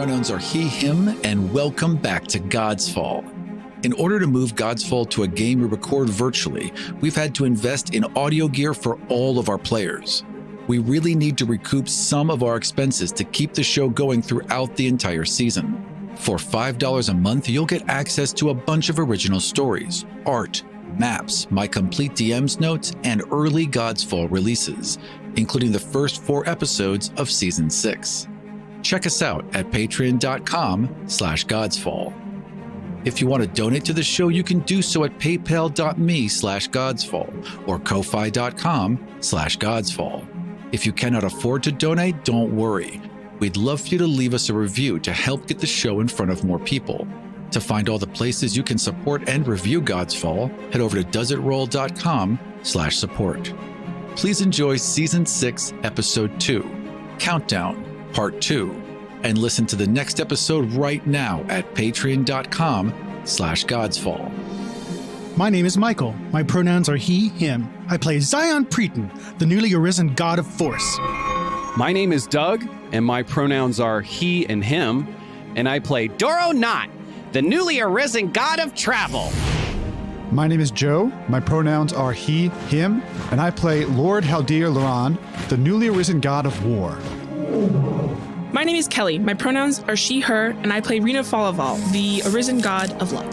pronouns are he, him, and welcome back to Godsfall. In order to move Godsfall to a game we record virtually, we've had to invest in audio gear for all of our players. We really need to recoup some of our expenses to keep the show going throughout the entire season. For $5 a month, you'll get access to a bunch of original stories, art, maps, my complete DM's notes, and early Godsfall releases, including the first 4 episodes of Season 6. Check us out at patreon.com/Godsfall. If you want to donate to the show, you can do so at paypal.me/Godsfall or ko-fi.com/Godsfall. If you cannot afford to donate, don't worry. We'd love for you to leave us a review to help get the show in front of more people. To find all the places you can support and review Godsfall, head over to doesitroll.com/support. Please enjoy Season 6, Episode 2, Countdown, Part 2, and listen to the next episode right now at patreon.com/Godsfall. My name is Michael. My pronouns are he, him. I play Xion Praeten, the newly arisen god of force. My name is Doug, and my pronouns are he and him, and I play Dorro Knott, the newly arisen god of travel. My name is Joe. My pronouns are he, him, and I play Lord Haldir Loran, the newly arisen god of war. My name is Kelly. My pronouns are she, her, and I play Rina Falaval, the arisen god of luck.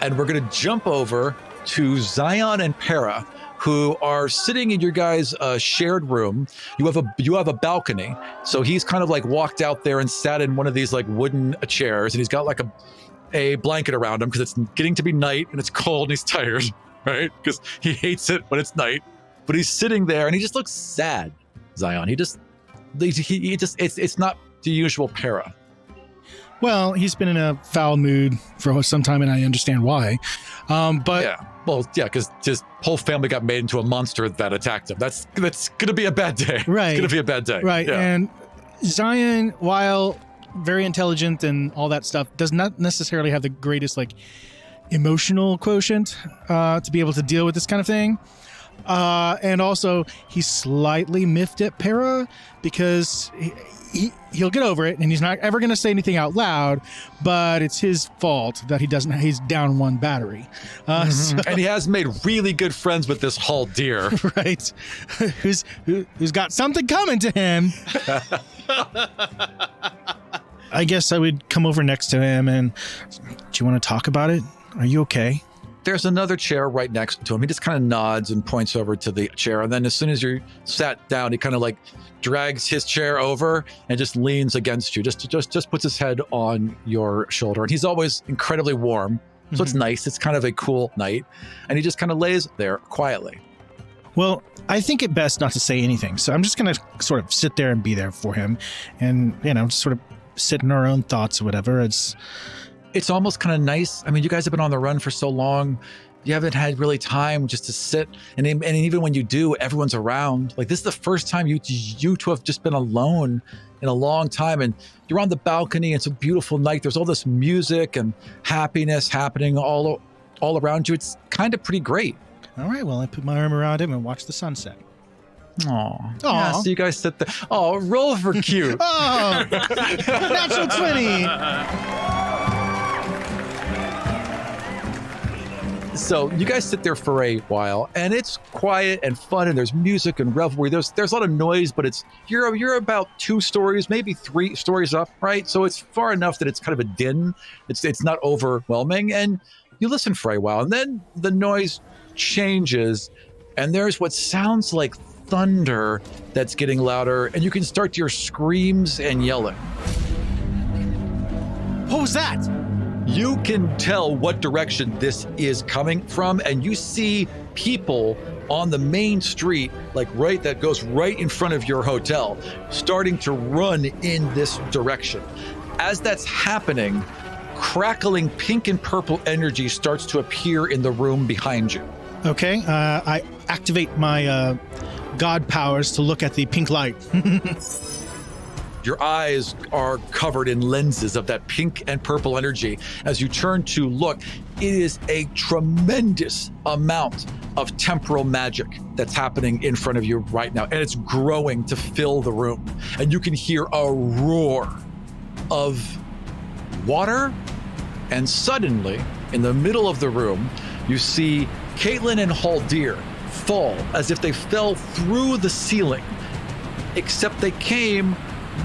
And we're going to jump over to Xion and Pera, who are sitting in your guys' shared room. You have a balcony, so he's kind of like walked out there and sat in one of these like wooden chairs, and he's got like a blanket around him because it's getting to be night and it's cold and he's tired, right? Because he hates it when it's night. But he's sitting there and he just looks sad. Xion, he just it's not the usual Pera. Well, he's been in a foul mood for some time, and I understand why. But yeah, well, yeah, because his whole family got made into a monster that attacked him. That's gonna be a bad day. Right, it's gonna be a bad day. Right, yeah. And Xion, while very intelligent and all that stuff, does not necessarily have the greatest like emotional quotient to be able to deal with this kind of thing. And also, he's slightly miffed at Pera because he'll get over it, and he's not ever going to say anything out loud, but it's his fault that he's down 1 battery. And he has made really good friends with this Haldir. Right. Who's got something coming to him. I guess I would come over next to him and, do you want to talk about it? Are you okay? There's another chair right next to him. He just kind of nods and points over to the chair. And then as soon as you're sat down, he kind of like drags his chair over and just leans against you, just puts his head on your shoulder. And he's always incredibly warm. So It's nice. It's kind of a cool night. And he just kind of lays there quietly. Well, I think it best not to say anything. So I'm just going to sort of sit there and be there for him. And, just sort of sit in our own thoughts or whatever. It's almost kind of nice. I mean, you guys have been on the run for so long. You haven't had really time just to sit. And even when you do, everyone's around. Like, this is the first time you two have just been alone in a long time. And you're on the balcony. It's a beautiful night. There's all this music and happiness happening all around you. It's kind of pretty great. All right. Well, I put my arm around him and watch the sunset. Aw. Yeah, so you guys sit there. Oh, roll for cute. Oh, natural 20. So you guys sit there for a while, and it's quiet and fun, and there's music and revelry. There's a lot of noise, but you're about 2 stories, maybe 3 stories up, right? So it's far enough that it's kind of a din. It's not overwhelming, and you listen for a while, and then the noise changes, and there's what sounds like thunder that's getting louder, and you can start your screams and yelling. What was that? You can tell what direction this is coming from, and you see people on the main street, that goes right in front of your hotel, starting to run in this direction. As that's happening, crackling pink and purple energy starts to appear in the room behind you. Okay, I activate my god powers to look at the pink light. Your eyes are covered in lenses of that pink and purple energy. As you turn to look, it is a tremendous amount of temporal magic that's happening in front of you right now, and it's growing to fill the room. And you can hear a roar of water, and suddenly, in the middle of the room, you see Caitlyn and Haldir fall as if they fell through the ceiling, except they came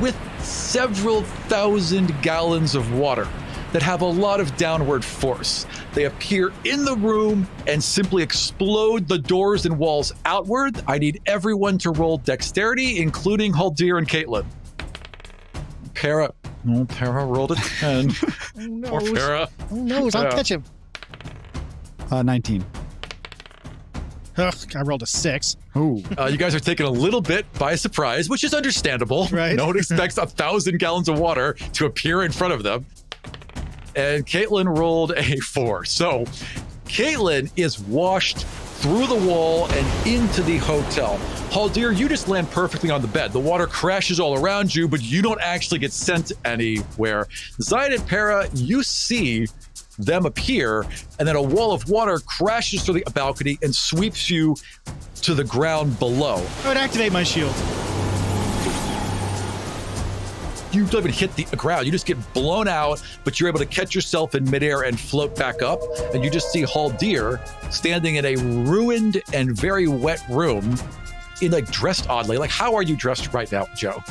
with several thousand gallons of water that have a lot of downward force. They appear in the room and simply explode the doors and walls outward. I need everyone to roll dexterity, including Haldir and Caitlyn. Pera rolled a 10. Poor Pera. Oh no, I'll catch him. 19. Ugh, I rolled a 6. Ooh. You guys are taken a little bit by surprise, which is understandable. Right. No one expects 1,000 gallons of water to appear in front of them. And Caitlyn rolled a 4. So Caitlyn is washed through the wall and into the hotel. Haldir, you just land perfectly on the bed. The water crashes all around you, but you don't actually get sent anywhere. Xion and Pera, you see them appear, and then a wall of water crashes through the balcony and sweeps you to the ground below. I would activate my shield. You don't even hit the ground. You just get blown out, but you're able to catch yourself in midair and float back up. And you just see Haldir standing in a ruined and very wet room, dressed oddly. How are you dressed right now, Joe?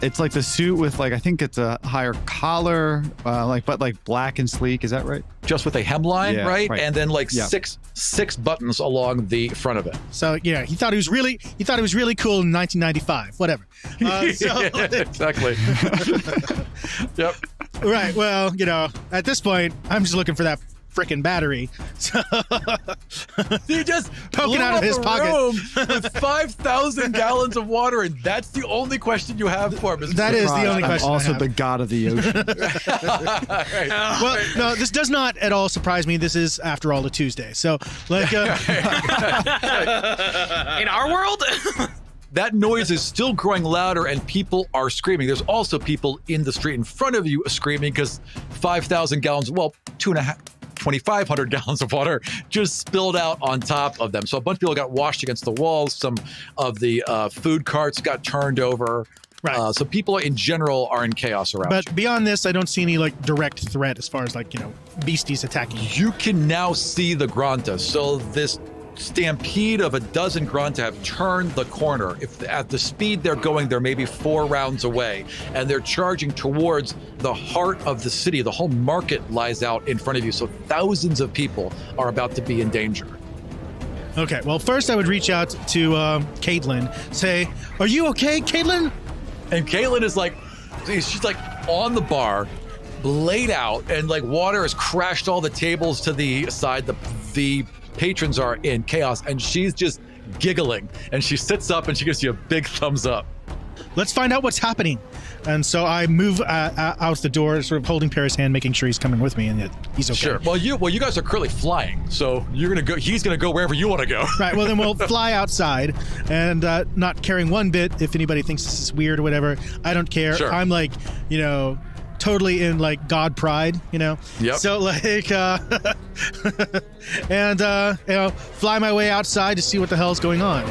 It's like the suit with I think it's a higher collar, but black and sleek. Is that right? Just with a hemline, Yeah, right? right. And then six buttons along the front of it. So yeah, he thought it was really cool in 1995. Whatever. Exactly. Yep. Right. Well, at this point, I'm just looking for that frickin' battery. So He just Poking blew out of up his a pocket. room with 5,000 gallons of water, and that's the only question you have for me. That is the only I'm question I also have. the god of the ocean. Well, no, this does not at all surprise me. This is, after all, a Tuesday. So, In our world? That noise is still growing louder, and people are screaming. There's also people in the street in front of you screaming because 5,000 gallons, 2,500 gallons of water just spilled out on top of them. So a bunch of people got washed against the walls. Some of the food carts got turned over. Right. So people in general are in chaos around but beyond this, I don't see any direct threat as far as beasties attacking you. you. You can now see the Granta. So this stampede of a dozen Granta have turned the corner. If at the speed they're going, they're maybe 4 rounds away, and they're charging towards the heart of the city. The whole market lies out in front of you, so thousands of people are about to be in danger. Okay. Well, first I would reach out to Caitlyn. Say, "Are you okay, Caitlyn?" And Caitlyn is she's on the bar, laid out, and water has crashed all the tables to the side. The patrons are in chaos, and she's just giggling, and she sits up and she gives you a big thumbs up. Let's find out what's happening. And so I move out the door, sort of holding Pera's hand, making sure he's coming with me and that he's okay. Sure. Well, you guys are currently flying, so you're gonna go. He's gonna go wherever you want to go. Right. Well, then we'll fly outside, and not caring one bit if anybody thinks this is weird or whatever. I don't care. Sure. I'm totally in God pride, Yep. So and fly my way outside to see what the hell's going on.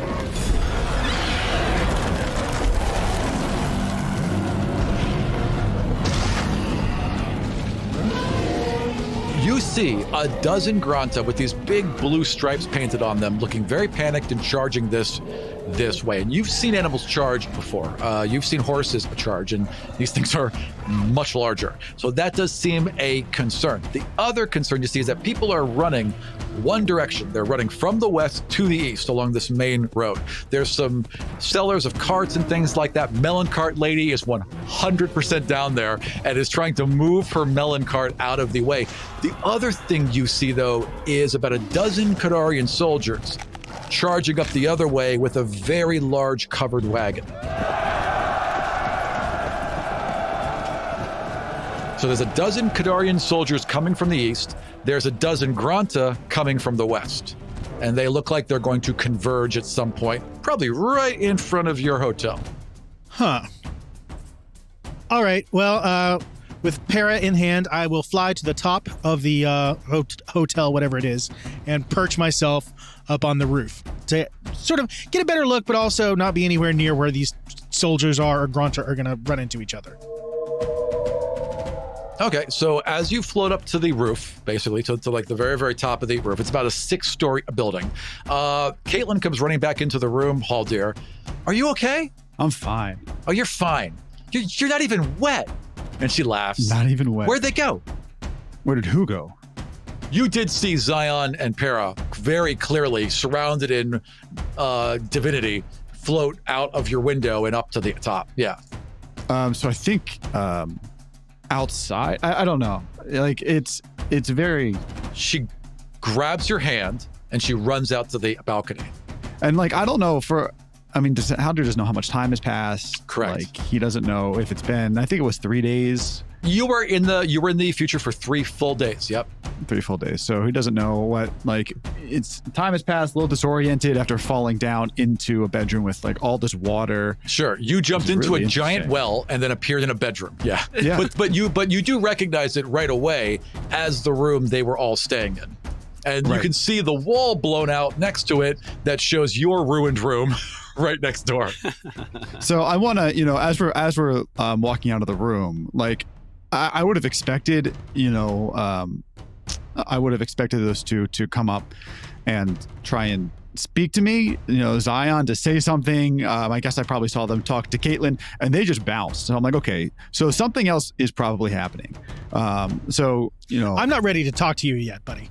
You see a dozen Granta with these big blue stripes painted on them, looking very panicked and charging this this way. And you've seen animals charge before. You've seen horses charge, and these things are much larger. So that does seem a concern. The other concern you see is that people are running one direction. They're running from the west to the east along this main road. There's some sellers of carts and things like that. Melon cart lady is 100% down there and is trying to move her melon cart out of the way. The other thing you see, though, is about a dozen Kadarian soldiers charging up the other way with a very large covered wagon. So there's a dozen Kadarian soldiers coming from the east. There's a dozen Granta coming from the west. And they look like they're going to converge at some point, probably right in front of your hotel. Huh. All right. Well, with Pera in hand, I will fly to the top of the hotel, whatever it is, and perch myself up on the roof to sort of get a better look, but also not be anywhere near where these soldiers or Granta are going to run into each other. Okay, so as you float up to the roof, basically, to like the very, very top of the roof, it's about a 6-story building. Caitlyn comes running back into the room. Haldir, are you okay? I'm fine. Oh, you're fine. You're not even wet. And she laughs. Not even wet. Where'd they go? Where did who go? You did see Xion and Pera very clearly, surrounded in divinity, float out of your window and up to the top. Yeah. So I think outside. I don't know. Like it's very. She grabs your hand and she runs out to the balcony. And like I don't know Haldir doesn't know how much time has passed. Correct. Like he doesn't know if it's been. I think it was 3 days. You were in the future for 3 full days. Yep. 3 full days. So he doesn't know what, like, it's time has passed, a little disoriented after falling down into a bedroom with like all this water. Sure. You jumped into a giant well and then appeared in a bedroom. Yeah. Yeah. But you do recognize it right away as the room they were all staying in. And you can see the wall blown out next to it that shows your ruined room right next door. So I want to, as we're walking out of the room, like I would have expected, I would have expected those two to come up and try and speak to me, Xion to say something. I guess I probably saw them talk to Caitlyn and they just bounced. So I'm like, okay, so something else is probably happening. I'm not ready to talk to you yet, buddy.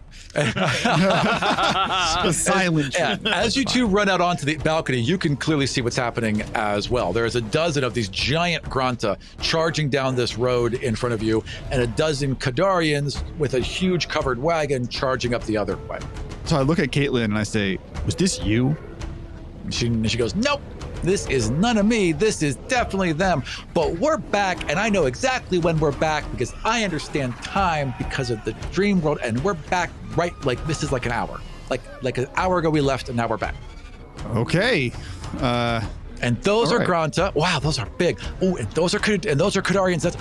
Silent. Yeah, as you two run out onto the balcony, you can clearly see what's happening as well. There's a dozen of these giant Granta charging down this road in front of you, and a dozen Kadarians with a huge covered wagon charging up the other way. So I look at Caitlyn and I say, was this you? She goes, nope. This is none of me. This is definitely them. But we're back, and I know exactly when we're back because I understand time because of the dream world, and we're back right, like this is like an hour. Like an hour ago we left, and now we're back. Okay. And those are right. Granta. Wow, those are big. Oh, and those are Kadarians. That's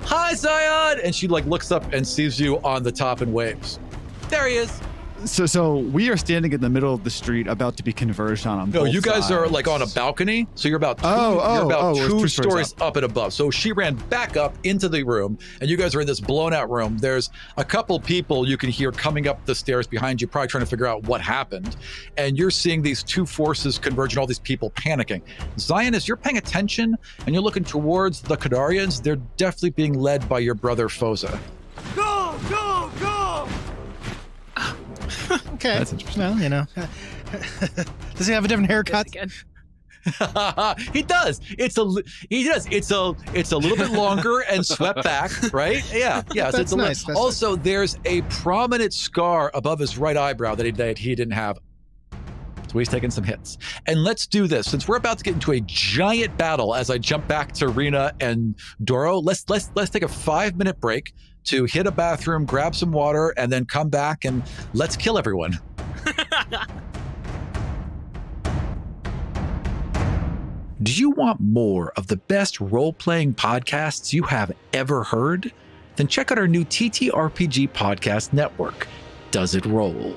hi, Xion! And she like looks up and sees you on the top and waves. There he is. So we are standing in the middle of the street about to be converged on No, both you guys sides. are like on a balcony, so you're about two stories up and above. So she ran back up into the room, and you guys are in this blown out room. There's a couple people you can hear coming up the stairs behind you, probably trying to figure out what happened. And you're seeing these two forces converge and all these people panicking. Xion, as you're paying attention and you're looking towards the Kadarians, they're definitely being led by your brother Foza. Go, go, go! Okay. That's interesting. Well, does he have a different haircut? He does. It's a little bit longer and swept back, right? Yeah. So That's nice. Also, there's a prominent scar above his right eyebrow that he didn't have. So he's taking some hits. And let's do this. Since we're about to get into a giant battle, as I jump back to Rina and Dorro, let's take a 5-minute break to hit a bathroom, grab some water, and then come back and let's kill everyone. Do you want more of the best role-playing podcasts you have ever heard? Then check out our new TTRPG podcast network, Does It Roll?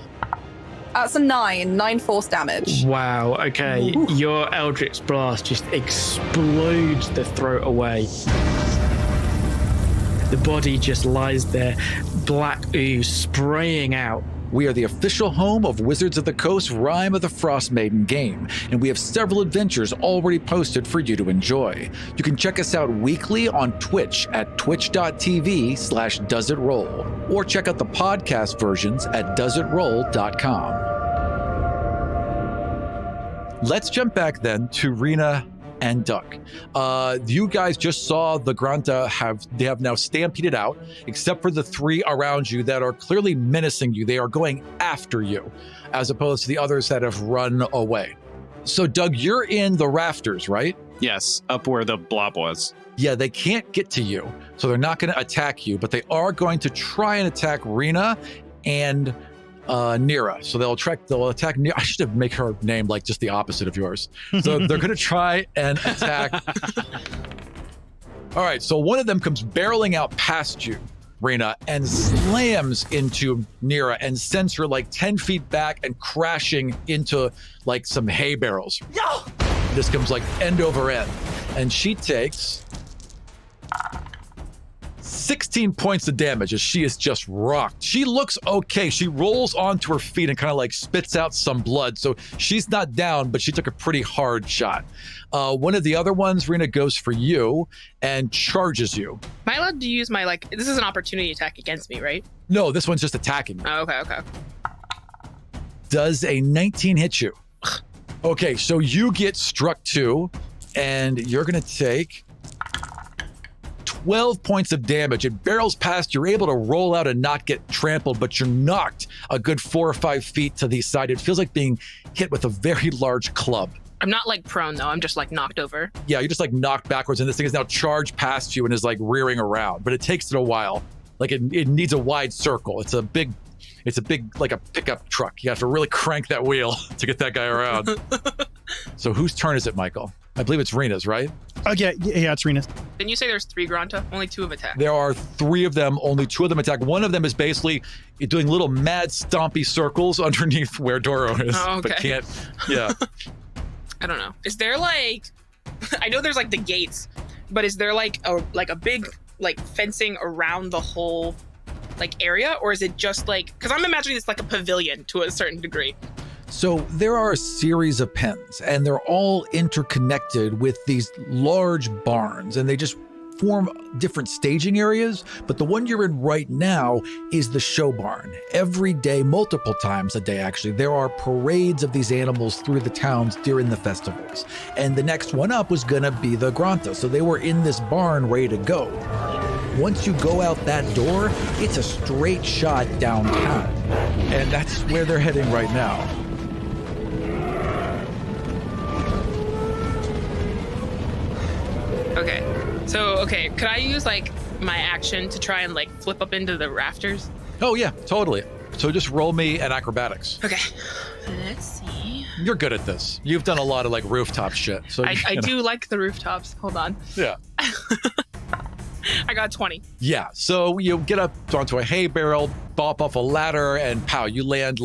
That's a 9 force damage. Wow, okay. Ooh. Your Eldritch Blast just explodes the throat away. The body just lies there, black ooze spraying out We are the official home of Wizards of the Coast Rime of the Frost Maiden game, and we have several adventures already posted for you to enjoy. You can check us out weekly on Twitch at twitch.tv/doesitroll, or check out the podcast versions at doesitroll.com. Let's jump back then to Rina and Duck. You guys just saw the Granta have now stampeded out, except for the three around you that are clearly menacing you. They are going after you, as opposed to the others that have run away. So Doug, you're in the rafters, right? Yes, up where the blob was. Yeah, they can't get to you, so they're not going to attack you, but they are going to try and attack Rina and Nira. So they'll attack Nira. I should have made her name like just the opposite of yours. So they're going to try and attack. All right, so one of them comes barreling out past you, Rina, and slams into Nira and sends her like 10 feet back and crashing into like some hay barrels. No! This comes like end over end. And she takes 16 points of damage as she is just rocked. She looks okay. She rolls onto her feet and kind of like spits out some blood. So she's not down, but she took a pretty hard shot. One of the other ones, Rina, goes for you and charges you. Am I allowed to use my, this is an opportunity attack against me, right? No, this one's just attacking you. Oh, okay. Does a 19 hit you? Okay, so you get struck too, and you're going to take 12 points of damage. It barrels past. You're able to roll out and not get trampled, but you're knocked a good 4 or 5 feet to the side. It feels like being hit with a very large club. I'm not prone though. I'm just knocked over. Yeah, you're just knocked backwards, and this thing is now charged past you and is rearing around, but it takes it a while. It needs a wide circle. It's a big like a pickup truck. You have to really crank that wheel to get that guy around. So whose turn is it, Michael? I believe it's Rina's, right? Yeah, it's Rina's. Didn't you say there's 3 Granta? Only 2 have attacked. There are 3 of them. Only 2 of them attack. One of them is basically doing little mad stompy circles underneath where Dorro is, but can't. Yeah. I don't know. Is there I know there's the gates, but is there a big fencing around the whole area, or is it just because I'm imagining it's like a pavilion to a certain degree? So there are a series of pens, and they're all interconnected with these large barns, and they just form different staging areas. But the one you're in right now is the show barn. Every day, multiple times a day actually, there are parades of these animals through the towns during the festivals. And the next one up was gonna be the Granta. So they were in this barn ready to go. Once you go out that door, it's a straight shot downtown. And that's where they're heading right now. Okay. So, could I use my action to try and flip up into the rafters? Oh yeah, totally. So just roll me an acrobatics. Okay. Let's see. You're good at this. You've done a lot of rooftop shit. So I do like the rooftops. Hold on. Yeah. I got 20. Yeah. So you get up onto a hay barrel, bop off a ladder, and pow, you land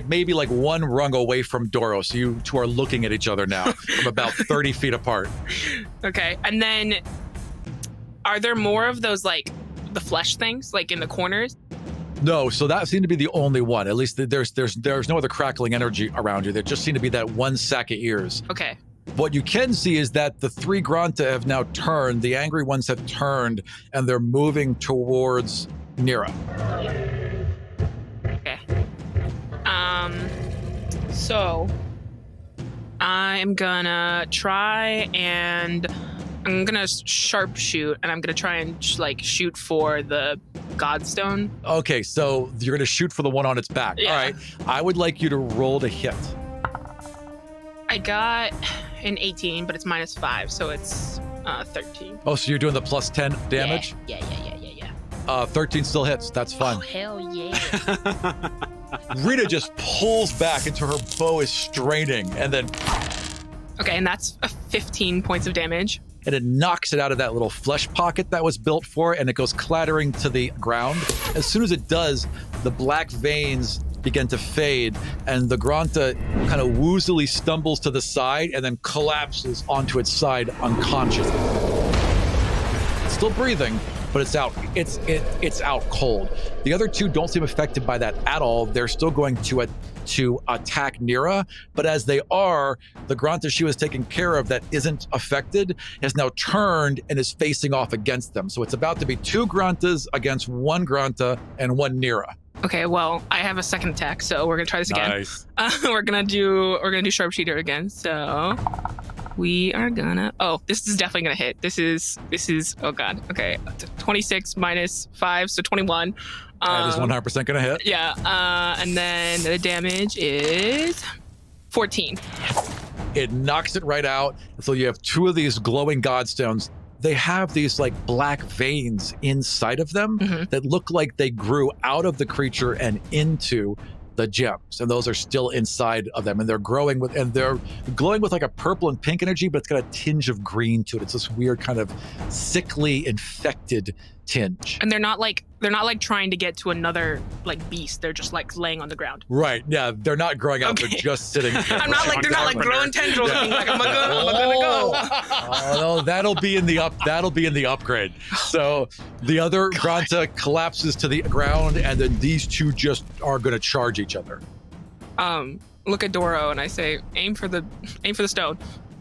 maybe one rung away from Dorro. So you two are looking at each other now from about 30 feet apart. Okay. And then are there more of those the flesh things in the corners? No, so that seemed to be the only one. At least there's no other crackling energy around you. There just seemed to be that one sack of ears. Okay. What you can see is that the 3 Granta have now turned. The angry ones have turned, and they're moving towards Nira. Okay. So I'm gonna try and I'm gonna sharpshoot, and I'm gonna try and shoot for the Godstone. Okay, so you're gonna shoot for the one on its back. Yeah. All right. I would like you to roll to hit. I got an 18, but it's -5, so it's 13. Oh, so you're doing the plus 10 damage? Yeah. 13 still hits. That's fun. Oh, hell yeah. Rita just pulls back until her bow is straining, and then... Okay, and that's 15 points of damage. And it knocks it out of that little flesh pocket that was built for it, and it goes clattering to the ground. As soon as it does, the black veins begin to fade, and the Granta kind of woozily stumbles to the side and then collapses onto its side unconscious. It's still breathing, but it's out. It's out cold. The other two don't seem affected by that at all. They're still going to attack Nira, but as they are, the Granta she was taking care of that isn't affected has now turned and is facing off against them. So it's about to be 2 Grantas against 1 Granta and 1 Nira. Okay, well, I have a second attack, so we're gonna try this again. Nice. We're gonna do sharpshooter again. So we are gonna. Oh, this is definitely gonna hit. This is. Oh god. Okay, 26 minus 5, so 21. That is 100% gonna hit. Yeah. And then the damage is 14. It knocks it right out. So you have 2 of these glowing godstones. They have these like black veins inside of them that look like they grew out of the creature and into the gems, and those are still inside of them, and they're glowing with like a purple and pink energy, but it's got a tinge of green to it. It's this weird kind of sickly infected tinge. And they're not like trying to get to another like beast. They're just like laying on the ground. Right. Yeah. They're not growing out. Okay. They're just sitting. They're not like growing tendrils and being like, I'm gonna go. Oh no, that'll be in the upgrade. So the other Granta collapses to the ground, and then these two just are gonna charge each other. Look at Dorro and I say, aim for the stone.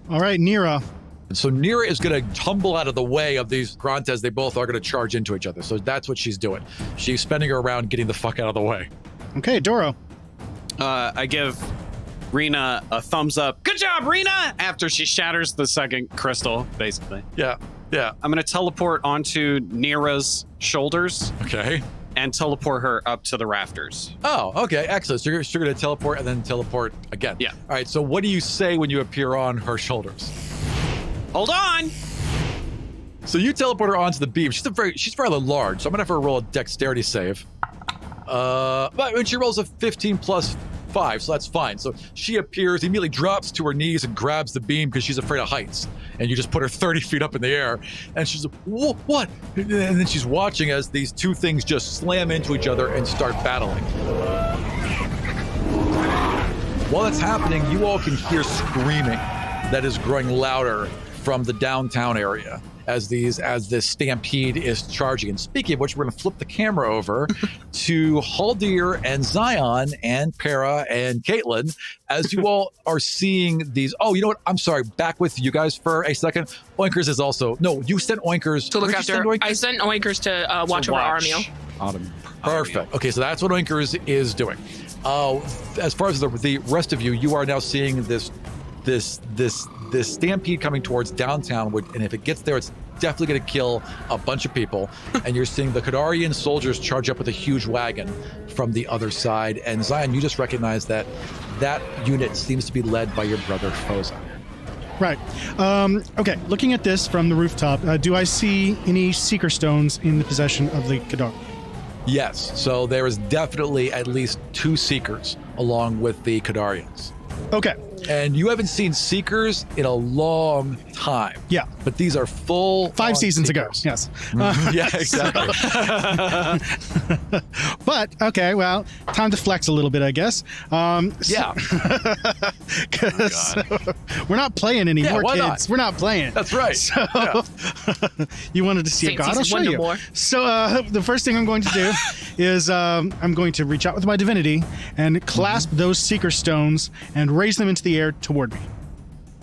All right, Nira. And so Nira is going to tumble out of the way of these Grantas. They both are going to charge into each other. So that's what she's doing. She's spinning her around, getting the fuck out of the way. Okay, Dorro. I give Rina a thumbs up. Good job, Rina! After she shatters the second crystal, basically. Yeah. I'm going to teleport onto Nira's shoulders Okay. and teleport her up to the rafters. Oh, okay. Excellent. So you're going to teleport and then teleport again. Yeah. All right. So what do you say when you appear on her shoulders? Hold on! So you teleport her onto the beam. She's fairly large, so I'm gonna have her roll a dexterity save. But when she rolls a 15 plus 5, so that's fine. So she appears, immediately drops to her knees and grabs the beam because she's afraid of heights. And you just put her 30 feet up in the air, and she's like, what? And then she's watching as these two things just slam into each other and start battling. While that's happening, you all can hear screaming that is growing louder from the downtown area as this stampede is charging. And speaking of which, we're going to flip the camera over to Haldir and Xion and Pera and Caitlyn as you all are seeing these. Oh, you know what? I'm sorry. Back with you guys for a second. Oinkers is also... No, you sent Oinkers... To look after... I sent Oinkers to watch over Aram. Perfect. Okay, so that's what Oinkers is doing. As far as the rest of you, you are now seeing this stampede coming towards downtown, and if it gets there, it's definitely going to kill a bunch of people. And you're seeing the Kadarian soldiers charge up with a huge wagon from the other side. And Xion, you just recognize that unit seems to be led by your brother Foza. Right. Okay, looking at this from the rooftop, do I see any Seeker Stones in the possession of the Kadar? Yes, so there is definitely at least 2 Seekers along with the Kadarians. Okay. And you haven't seen Seekers in a long time. Yeah. But these are full 5 seasons Seekers. ago. Yes. Yeah, exactly. But, okay, well, time to flex a little bit, I guess. Yeah. Because we're not playing anymore, why kids. not? We're not playing. That's right. So, Yeah. you wanted to see Saint a god? I'll season show one you. no more. So, the first thing I'm going to do is I'm going to reach out with my divinity and clasp those Seeker Stones and raise them into the air toward me.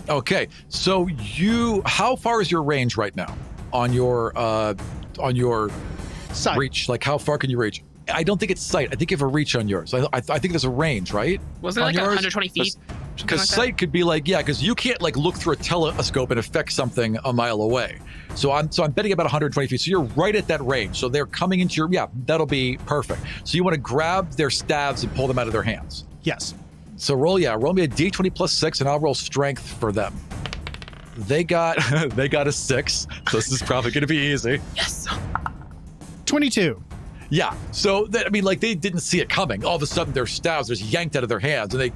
Okay, so how far is your range right now on your Side. reach? Like, how far can you reach? I don't think it's sight. I think you have a reach on yours. I think there's a range, right? Wasn't it On like yours? 120 feet? Because sight could be like, because you can't like look through a telescope and affect something a mile away. So I'm betting about 120 feet. So you're right at that range. So they're coming into your, that'll be perfect. So you want to grab their staves and pull them out of their hands. Yes. So roll me a d20 plus 6, and I'll roll strength for them. They got a 6, so this is probably going to be easy. Yes. 22. Yeah. So they didn't see it coming. All of a sudden, their staves are just yanked out of their hands, and they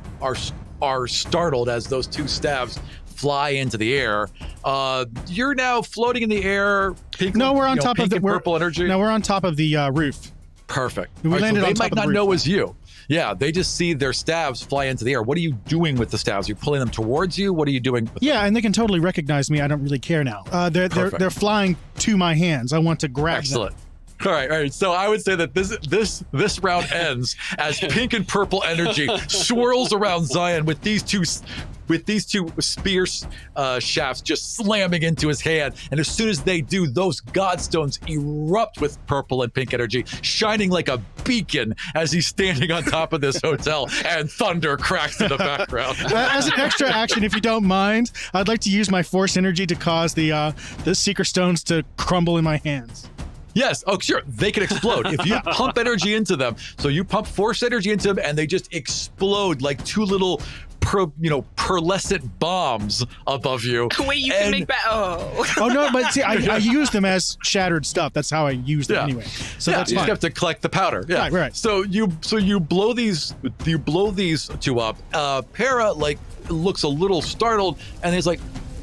are startled as those 2 staves fly into the air. You're now floating in the air. Pink, No, we're on top of the purple energy. No, we're on top of the roof. Perfect. We All right, landed so on they top might of the not roof. know it's you. Yeah, they just see their staves fly into the air. What are you doing with the staves? Are you pulling them towards you? What are you doing? Yeah, and they can totally recognize me. I don't really care now. They're flying to my hands. I want to grab Excellent. them. All right. So I would say that this round ends as pink and purple energy swirls around Xion with these two spear shafts just slamming into his hand. And as soon as they do, those godstones erupt with purple and pink energy, shining like a beacon as he's standing on top of this hotel, and thunder cracks in the background. As an extra action, if you don't mind, I'd like to use my force energy to cause the seeker stones to crumble in my hands. Yes. Oh, sure. They can explode if you pump energy into them. So you pump force energy into them, and they just explode like two little, pearlescent bombs above you. Wait, you can make Oh no, but see, I use them as shattered stuff. That's how I use them anyway. So that's you fine. just have to collect the powder. Yeah. Right. So you blow these two up. Pera looks a little startled, and he's like,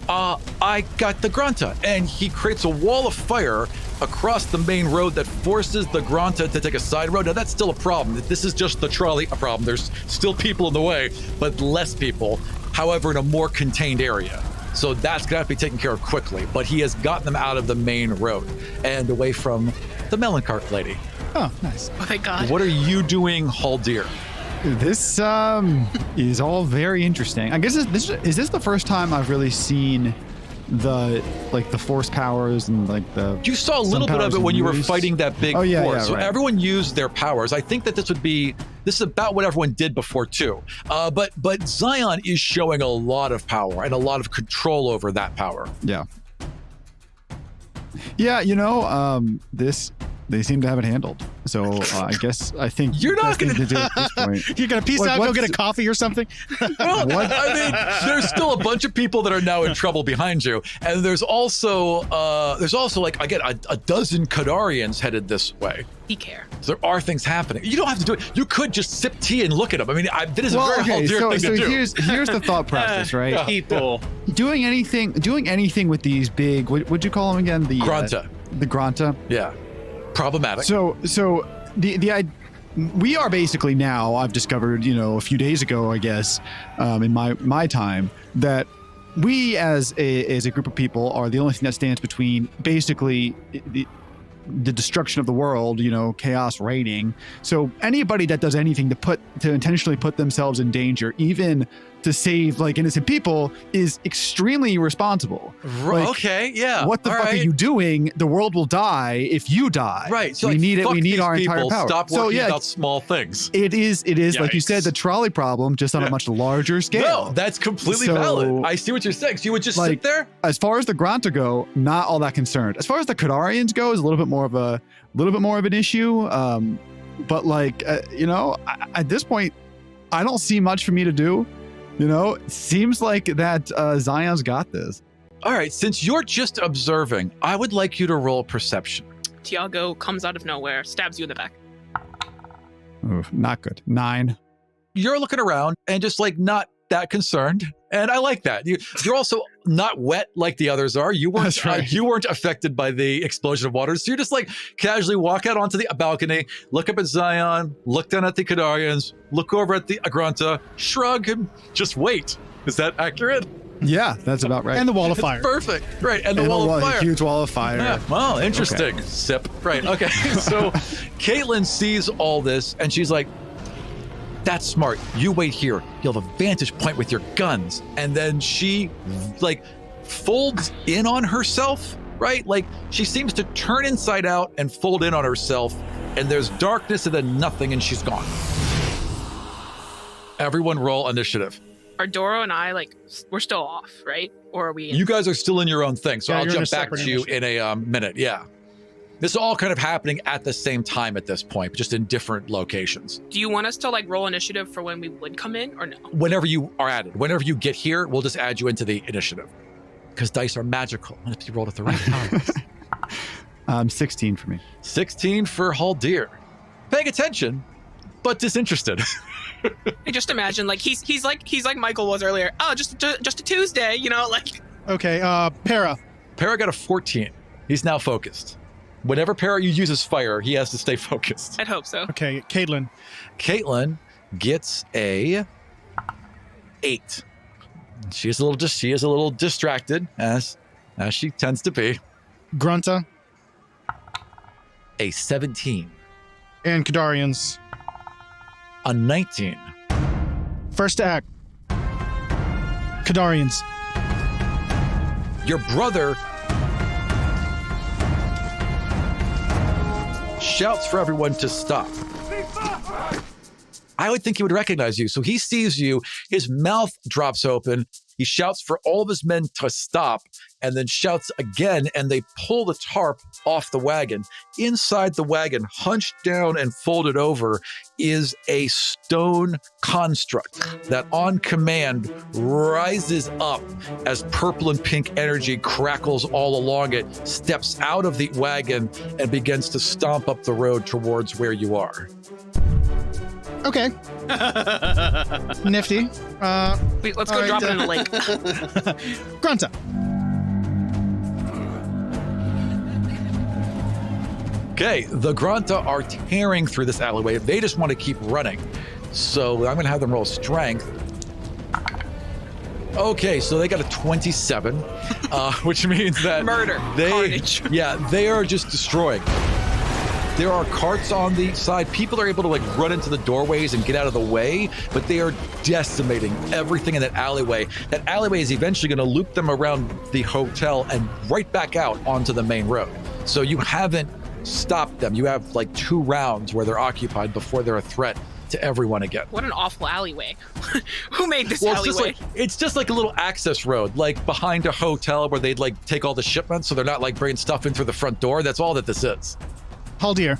I got the Grunta. And he creates a wall of fire across the main road that forces the Grunta to take a side road. Now, that's still a problem. This is just the trolley a problem. There's still people in the way, but less people, however, in a more contained area. So that's going to have to be taken care of quickly. But he has gotten them out of the main road and away from the melon cart lady. Oh, nice. Oh, thank God. What are you doing, Haldir? This is all very interesting. I guess is this the first time I've really seen the force powers and the you saw a little bit of it when you were fighting that big force. Yeah, so right. everyone used their powers. I think that this is about what everyone did before too. But Xion is showing a lot of power and a lot of control over that power. Yeah. They seem to have it handled. So I think You're not going to do at this point. You're gonna peace out, go get a coffee or something. Well, I mean, there's still a bunch of people that are now in trouble behind you, and there's also like again a dozen Kadarians headed this way. He care. So there are things happening. You don't have to do it. You could just sip tea and look at them. I mean, that is a very Haldir thing to do. Here's the thought process, right? People. Doing anything with these big, what'd you call them again? The Grunta. The Grunta. Yeah. Problematic. So we are basically now, I've discovered, a few days ago, I guess, in my time, that we as a group of people are the only thing that stands between basically the destruction of the world, chaos reigning. So anybody that does anything to intentionally put themselves in danger, even to save innocent people, is extremely irresponsible. Okay, yeah. What the fuck are you doing? The world will die if you die. Right. So we need it. fuck We need these our people. entire power. Stop working about small things. It is like you Yikes. said, the trolley problem, just on a much larger scale. No, that's completely valid. I see what you're saying. So you would just sit there? As far as the Grunta go, not all that concerned. As far as the Kadarians go, is a little bit more of an issue. But at this point, I don't see much for me to do. Seems like that Xion's got this. All right, since you're just observing, I would like you to roll perception. Tiago comes out of nowhere, stabs you in the back. Oof, not good. 9. You're looking around and just not that concerned, and I like that. You're also not wet like the others are. You weren't. That's right. You weren't affected by the explosion of water, so you just casually walk out onto the balcony, look up at Xion, look down at the Kadarians, look over at the Grunta, shrug, and just wait. Is that accurate? Yeah, that's about right. And the wall of fire. Perfect. Right, and the wall of fire. Huge wall of fire. Yeah. Well, interesting. Okay. Sip. Right. Okay. So Caitlyn sees all this and she's like, that's smart. You wait here. You'll have a vantage point with your guns. And then she folds in on herself, right? She seems to turn inside out and fold in on herself. And there's darkness and then nothing and she's gone. Everyone roll initiative. Are Dorro and I we're still off, right? Or are we? You guys are still in your own thing. So I'll jump back to you initiative. in a minute. Yeah. This is all kind of happening at the same time at this point, just in different locations. Do you want us to roll initiative for when we would come in, or no? Whenever you are added, whenever you get here, we'll just add you into the initiative. Because dice are magical. And if you rolled at the right time. 16 for me. 16 for Haldir. Paying attention, but disinterested. I just imagine he's like Michael was earlier. Oh, just a Tuesday, Okay, Pera. Pera got a 14. He's now focused. Whenever Pera uses fire, he has to stay focused. I'd hope so. Okay, Caitlyn. Caitlyn gets a 8. She is a little distracted, as she tends to be. Grunta A 17. and Kadarians. A 19. First to act. Kadarians. Your brother shouts for everyone to stop. I would think he would recognize you. So he sees you, his mouth drops open. He shouts for all of his men to stop and then shouts again, and they pull the tarp off the wagon. Inside the wagon, hunched down and folded over, is a stone construct that on command rises up as purple and pink energy crackles all along it, steps out of the wagon, and begins to stomp up the road towards where you are. Okay. Nifty. Wait, let's go drop it in the lake. Grunta. Okay, the Grunta are tearing through this alleyway. They just want to keep running. So I'm going to have them roll strength. Okay, so they got a 27, which means that Murder. Carnage. Yeah, they are just destroying. There are carts on the side. People are able to like run into the doorways and get out of the way, but they are decimating everything in that alleyway. That alleyway is eventually going to loop them around the hotel and right back out onto the main road. So you haven't stopped them. You have like 2 rounds where they're occupied before they're a threat to everyone again. What an awful alleyway. Who made this Well, alleyway? it's just like a little access road, like behind a hotel where they'd like take all the shipments, so they're not like bringing stuff in through the front door. That's all that this is. Haldir.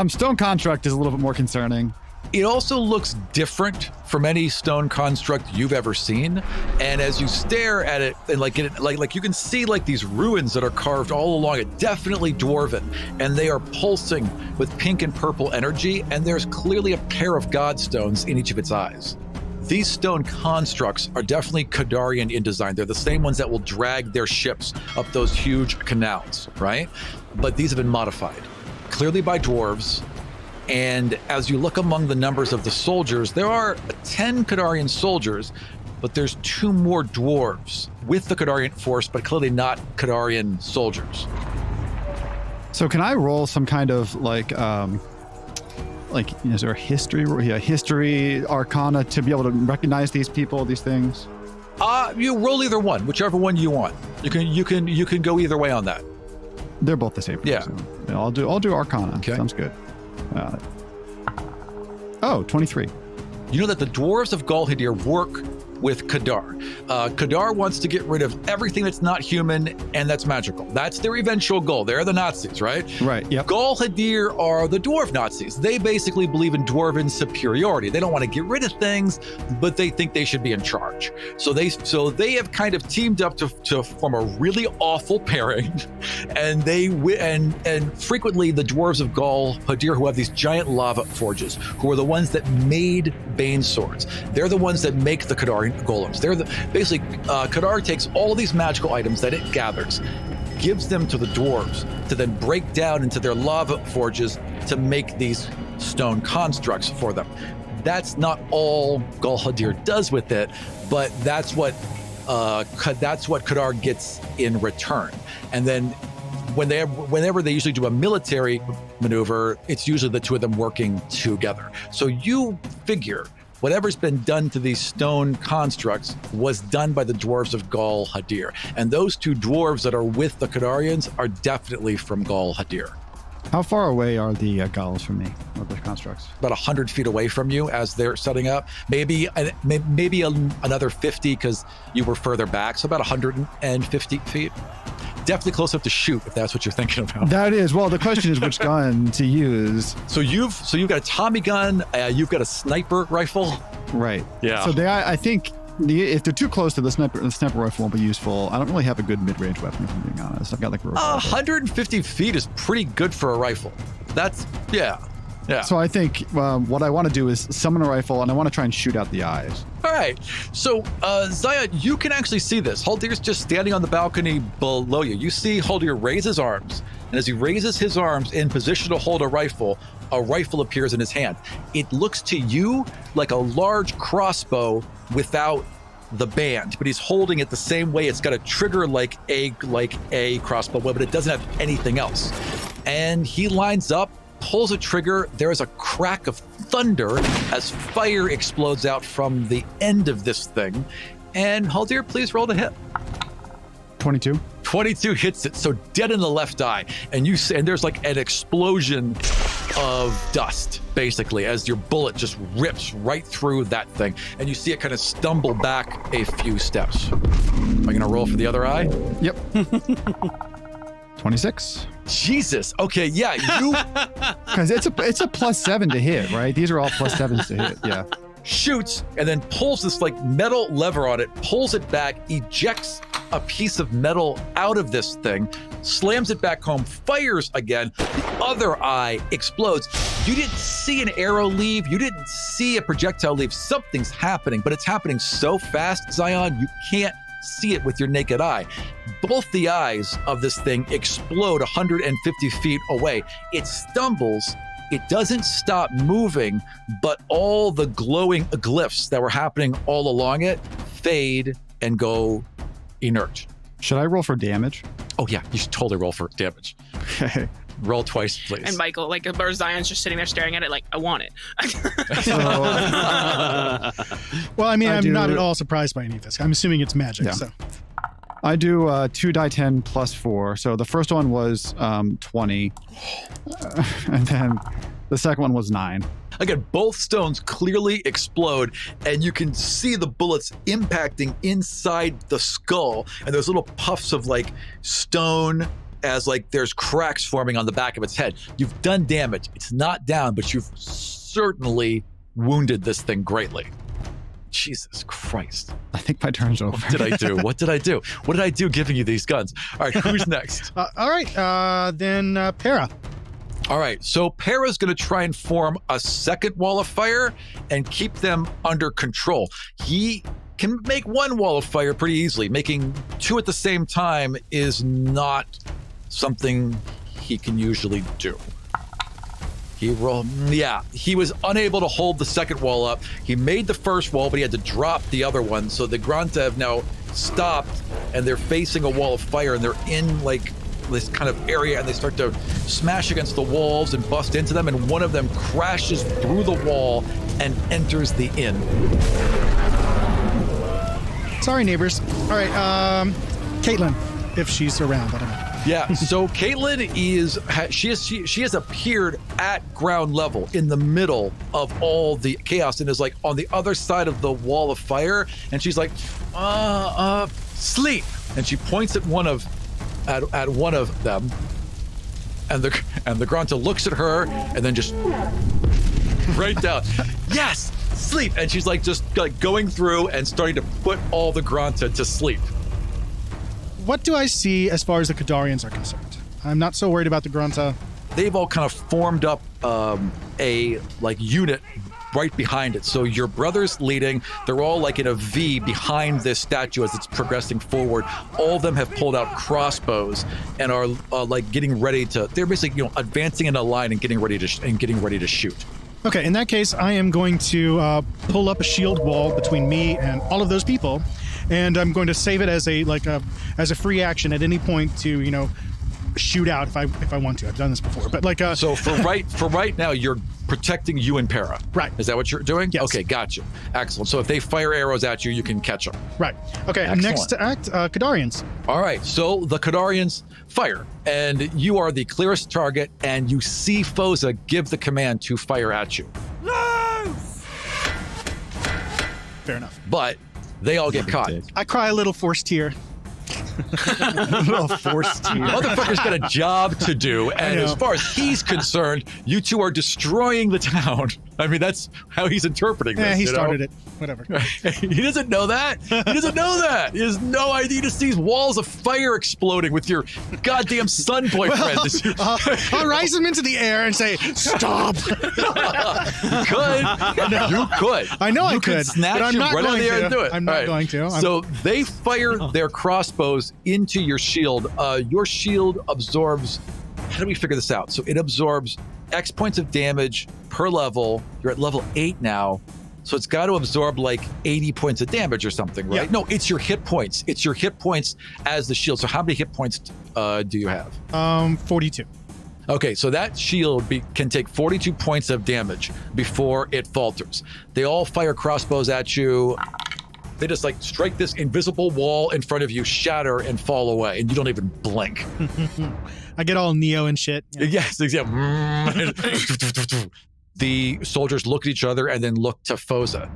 Stone construct is a little bit more concerning. It also looks different from any stone construct you've ever seen. And as you stare at it, and like you can see like these ruins that are carved all along it, definitely dwarven, and they are pulsing with pink and purple energy. And there's clearly a pair of godstones in each of its eyes. These stone constructs are definitely Kadarian in design. They're the same ones that will drag their ships up those huge canals, right? But these have been modified, clearly by dwarves. And as you look among the numbers of the soldiers, there are 10 Kadarian soldiers, but there's 2 more dwarves with the Kadarian force, but clearly not Kadarian soldiers. So can I roll some kind of is there a history arcana to be able to recognize these people, these things? You roll either one, whichever one you want. You can go either way on that. They're both the same. Yeah. So I'll do arcana. Okay. Sounds good. 23. You know that the dwarves of Galhadir work with Kadar. Kadar wants to get rid of everything that's not human and that's magical. That's their eventual goal. They're the Nazis, right? Right, yep. Galhadir are the dwarf Nazis. They basically believe in dwarven superiority. They don't want to get rid of things, but they think they should be in charge. So they have kind of teamed up to form a really awful pairing, and and frequently the dwarves of Galhadir, who have these giant lava forges, who are the ones that made Bane swords. They're the ones that make the Kadarian golems. Kadar takes all these magical items that it gathers, gives them to the dwarves to then break down into their lava forges to make these stone constructs for them. That's not all Galhadir does with it, but that's what Kadar gets in return. And then whenever they usually do a military maneuver, it's usually the 2 of them working together. So you figure whatever's been done to these stone constructs was done by the dwarves of Galhadir. And those 2 dwarves that are with the Kadarians are definitely from Galhadir. How far away are the Gauls from me, or the constructs? About 100 feet away from you as they're setting up. Maybe another 50 because you were further back. So about 150 feet. Definitely close enough to shoot if that's what you're thinking about. That is. Well, the question is which gun to use. So you've got a Tommy gun. You've got a sniper rifle. Right. Yeah. So I think if they're too close to the sniper rifle won't be useful. I don't really have a good mid-range weapon, if I'm being honest. I've got like a 150 feet is pretty good for a rifle. Yeah. So I think what I want to do is summon a rifle, and I want to try and shoot out the eyes. All right. So, Zaya, you can actually see this. Haldir's just standing on the balcony below you. You see Haldir raise his arms, and as he raises his arms in position to hold a rifle appears in his hand. It looks to you like a large crossbow without the band, but he's holding it the same way. It's got a trigger like a crossbow, but it doesn't have anything else. And he lines up, pulls a trigger. There is a crack of thunder as fire explodes out from the end of this thing. And Haldir, please roll to hit. 22. 22 hits it, so dead in the left eye. And there's like an explosion of dust, basically, as your bullet just rips right through that thing. And you see it kind of stumble back a few steps. Am I gonna roll for the other eye? Yep. 26. Jesus. Okay, yeah, you Because it's a +7 to hit, right? These are all +7s to hit. Yeah. shoots and then pulls this like metal lever on it, pulls it back, ejects a piece of metal out of this thing, slams it back home, fires again. The other eye explodes. You didn't see an arrow leave. You didn't see a projectile leave. Something's happening, but it's happening so fast, Zion, you can't see it with your naked eye. Both the eyes of this thing explode 150 feet away. It stumbles. It doesn't stop moving, but all the glowing glyphs that were happening all along it fade and go inert. Should I roll for damage? Oh yeah, you should totally roll for damage. Okay. Roll twice, please. And Michael, like, or Zion's just sitting there staring at it like, I want it. Well, I mean, I I'm do- not at all surprised by any of this. I'm assuming it's magic. Yeah. So I do 2d10 plus 4. So the first one was 20. And then the second one was 9. Again, both stones clearly explode, and you can see the bullets impacting inside the skull, and there's little puffs of like stone as like there's cracks forming on the back of its head. You've done damage. It's not down, but you've certainly wounded this thing greatly. Jesus Christ. I think my turn's over. What did I do? What did I do? What did I do giving you these guns? All right, who's next? all right, then Pera. All right, so Pera's going to try and form a second wall of fire and keep them under control. He can make one wall of fire pretty easily. Making two at the same time is not something he can usually do. He was unable to hold the second wall up. He made the first wall, but he had to drop the other one. So the Granta have now stopped, and they're facing a wall of fire, and they're in like this kind of area, and they start to smash against the walls and bust into them, and one of them crashes through the wall and enters the inn. Sorry, neighbors. All right, Caitlyn, if she's around. I don't know. Yeah, so Caitlyn she has appeared at ground level in the middle of all the chaos and is like on the other side of the wall of fire, and she's like, sleep. And she points at one of them, and the Granta looks at her and then just right down. Yes, sleep. And she's like just like going through and starting to put all the Granta to sleep. What do I see as far as the Kadarians are concerned? I'm not so worried about the Granta. They've all kind of formed up a like unit right behind it. So your brother's leading. They're all like in a V behind this statue as it's progressing forward. All of them have pulled out crossbows and are like getting ready to. They're basically advancing in a line and getting ready to shoot. Okay, in that case, I am going to pull up a shield wall between me and all of those people, and I'm going to save it as a free action at any point to shoot out if I want to. I've done this before, but So for right now, you're protecting you and Pera. Right. Is that what you're doing? Yes. Okay, gotcha. Excellent. So if they fire arrows at you, you can catch them. right. Okay. Excellent. Next to act, Kadarians. All right, so the Kadarians fire, and you are the clearest target, and you see Foza give the command to fire at you. Fair enough. But they all get caught. I cry a little forced tear. Motherfucker's got a job to do, and as far as he's concerned, you two are destroying the town. I mean, that's how he's interpreting this. Yeah, he started it. Whatever. He doesn't know that. He doesn't know that. He has no idea. He just sees walls of fire exploding with your goddamn son boyfriend. I'll rise him into the air and say, "Stop!" You could. No. You could. I know I You could, snatch but I'm him not right out of going the air to. and do it. I'm not All right. going to. So they fire their crossbows into your shield. Your shield absorbs. How do we figure this out? So it absorbs X points of damage per level. You're at level 8 now. So it's got to absorb like 80 points of damage or something, right? Yeah. No, it's your hit points. It's your hit points as the shield. So how many hit points do you have? 42. Okay, so that shield can take 42 points of damage before it falters. They all fire crossbows at you. They just like strike this invisible wall in front of you, shatter, and fall away, and you don't even blink. I get all Neo and shit. Yeah. Yes, exactly. The soldiers look at each other and then look to Foza.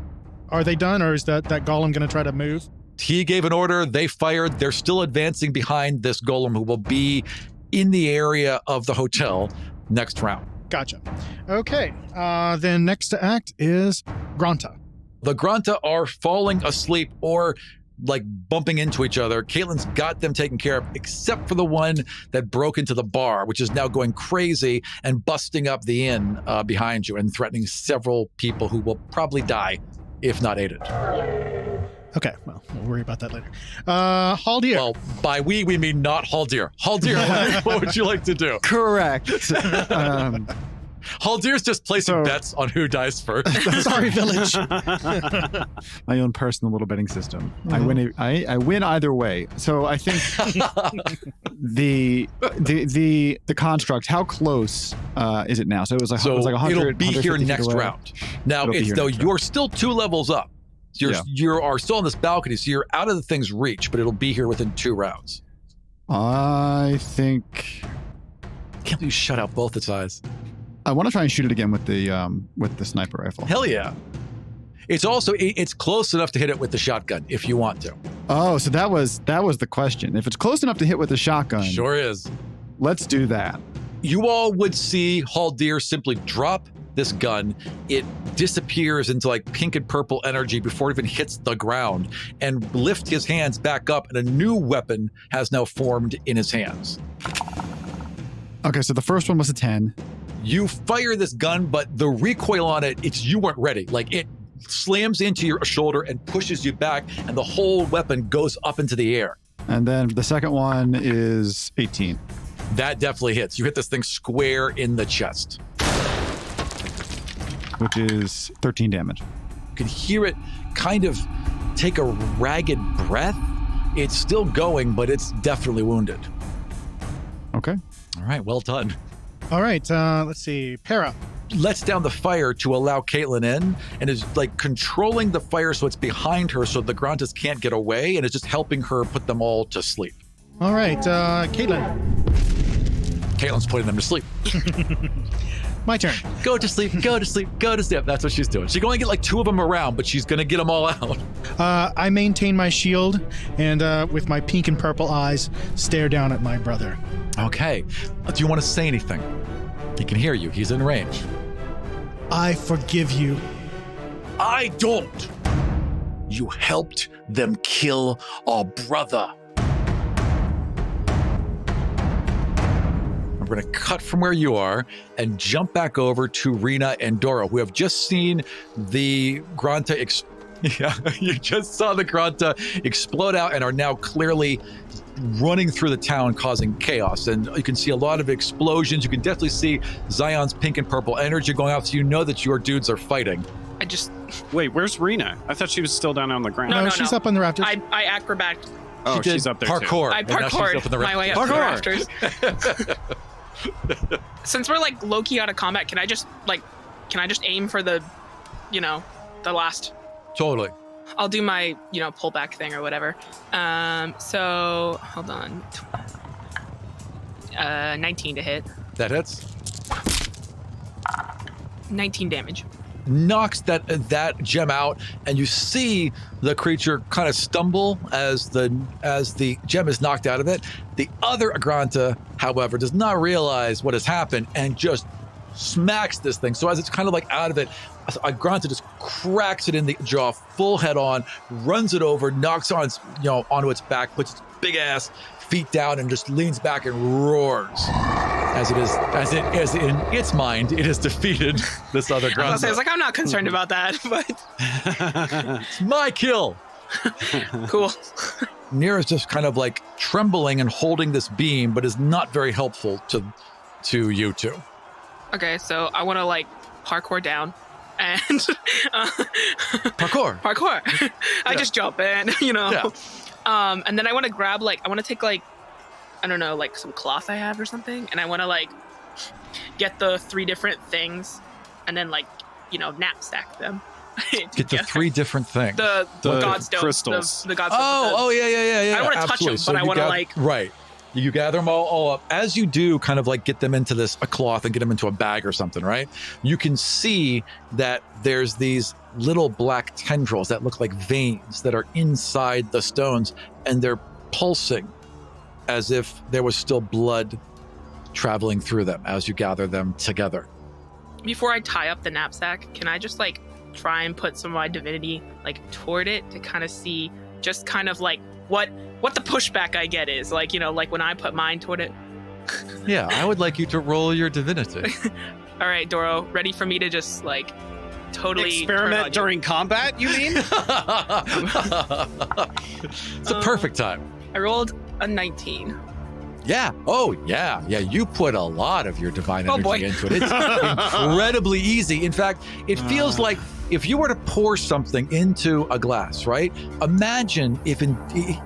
Are they done, or is that golem going to try to move? He gave an order, they fired, they're still advancing behind this golem who will be in the area of the hotel next round. Gotcha. Okay. Then next to act is Granta. The Granta are falling asleep or like bumping into each other. Caitlyn's got them taken care of, except for the one that broke into the bar, which is now going crazy and busting up the inn behind you and threatening several people who will probably die if not aided. Okay, well, we'll worry about that later. Haldir. Well, by we mean not Haldir. Haldir, what would you like to do? Correct. Haldir's just placing bets on who dies first. Sorry, village. My own personal little betting system. I win either way. So I think the construct. How close is it now? So it was like 100. It'll be here next away. round. Now you're still 2 levels up. So you are still on this balcony, so you're out of the thing's reach, but it'll be here within 2 rounds. I think. I can't believe you shut out both its eyes. I want to try and shoot it again with the sniper rifle. Hell yeah. It's close enough to hit it with the shotgun if you want to. Oh, so that was the question. If it's close enough to hit with the shotgun. Sure is. Let's do that. You all would see Haldir simply drop this gun. It disappears into like pink and purple energy before it even hits the ground and lift his hands back up, and a new weapon has now formed in his hands. Okay, so the first one was a 10. You fire this gun, but the recoil on it, you weren't ready. Like it slams into your shoulder and pushes you back, and the whole weapon goes up into the air. And then the second one is 18. That definitely hits. You hit this thing square in the chest, which is 13 damage. You can hear it kind of take a ragged breath. It's still going, but it's definitely wounded. Okay. All right, well done. All right, let's see. Pera lets down the fire to allow Caitlyn in and is like controlling the fire so it's behind her so the Grantas can't get away, and is just helping her put them all to sleep. All right, Caitlyn. Caitlyn's putting them to sleep. My turn. Go to sleep, go to sleep, go to sleep. That's what she's doing. She can only get like 2 of them around, but she's going to get them all out. I maintain my shield and with my pink and purple eyes, stare down at my brother. Okay. Do you want to say anything? He can hear you. He's in range. I forgive you. I don't. You helped them kill our brother. We're going to cut from where you are and jump back over to Rina and Dorro, who have just seen the Granta you just saw the Granta explode out and are now clearly running through the town causing chaos. And you can see a lot of explosions. You can definitely see Zion's pink and purple energy going out, so you know that your dudes are fighting. Wait, where's Rina? I thought she was still down on the ground. No, she's up on the rafters. I acrobat. Oh, she's up there parkour. I parkoured my way up the rafters. Since we're like low-key out of combat, can I just aim for the last? Totally. I'll do my, pullback thing or whatever. So hold on. 19 to hit. That hits. 19 damage. Knocks that gem out, and you see the creature kind of stumble as the gem is knocked out of it. The other Agranta, however, does not realize what has happened and just smacks this thing. So as it's kind of like out of it, Granta just cracks it in the jaw, full head on, runs it over, knocks on its, onto its back, puts its big ass feet down, and just leans back and roars. As in its mind, it has defeated this other Granta. I was like, I'm not concerned about that, but it's my kill. Cool. Nira's just kind of like trembling and holding this beam, but is not very helpful to you two. Okay, so I want to like parkour down and parkour. I just jump in, Yeah. And then I want to grab I want to take I don't know, some cloth I have or something, and I want to get the 3 different things, and then knapsack them. Get the 3 different things. The Godstones, crystals. the Godstones. Oh, yeah. I don't want to touch them, So but I want to right. You gather them all up. As you do, kind of get them into a cloth and get them into a bag or something, right? You can see that there's these little black tendrils that look like veins that are inside the stones, and they're pulsing as if there was still blood traveling through them as you gather them together. Before I tie up the knapsack, can I just try and put some of my divinity toward it to kind of see just kind of what the pushback I get is, when I put mine toward it? Yeah, I would like you to roll your divinity. All right, Dorro, ready for me to just totally experiment during combat, you mean? It's a perfect time. I rolled a 19. Yeah. Oh, yeah. Yeah, you put a lot of your divine energy into it. It's incredibly easy. In fact, it feels like if you were to pour something into a glass, right? Imagine if in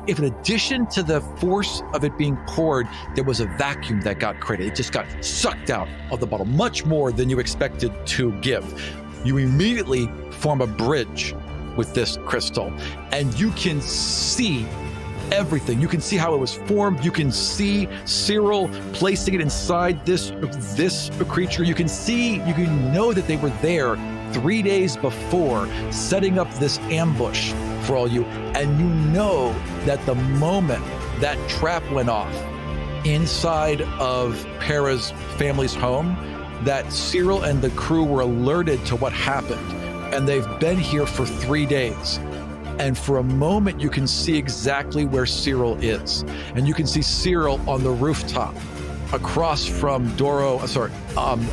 addition to the force of it being poured, there was a vacuum that got created. It just got sucked out of the bottle, much more than you expected to give. You immediately form a bridge with this crystal, and you can see everything. You can see how it was formed. You can see Cyril placing it inside this creature. You can know that they were there 3 days before, setting up this ambush for all you. And you know that the moment that trap went off inside of Pera's family's home, that Cyril and the crew were alerted to what happened. And they've been here for 3 days. And for a moment, you can see exactly where Cyril is. And you can see Cyril on the rooftop across from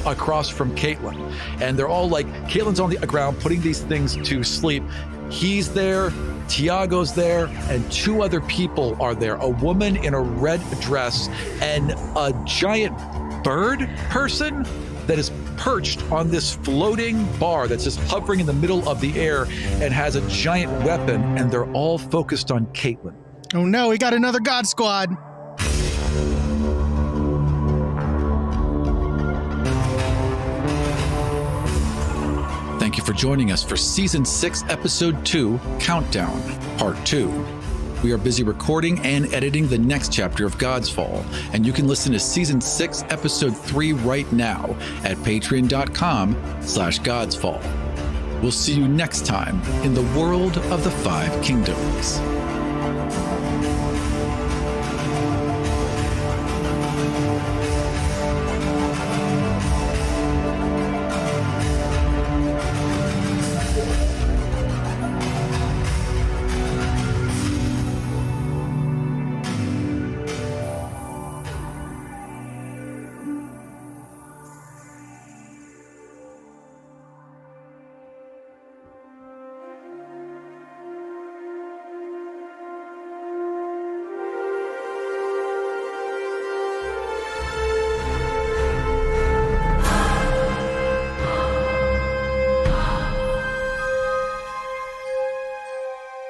across from Caitlyn. And they're all Caitlyn's on the ground putting these things to sleep. He's there, Tiago's there, and 2 other people are there. A woman in a red dress and a giant bird person that is perched on this floating bar that's just hovering in the middle of the air and has a giant weapon, and they're all focused on Caitlyn. Oh no, we got another God Squad. Thank you for joining us for Season 6, Episode 2, Countdown, Part 2. We are busy recording and editing the next chapter of Godsfall, and you can listen to Season 6, Episode 3 right now at patreon.com/Godsfall. We'll see you next time in the world of the 5 Kingdoms.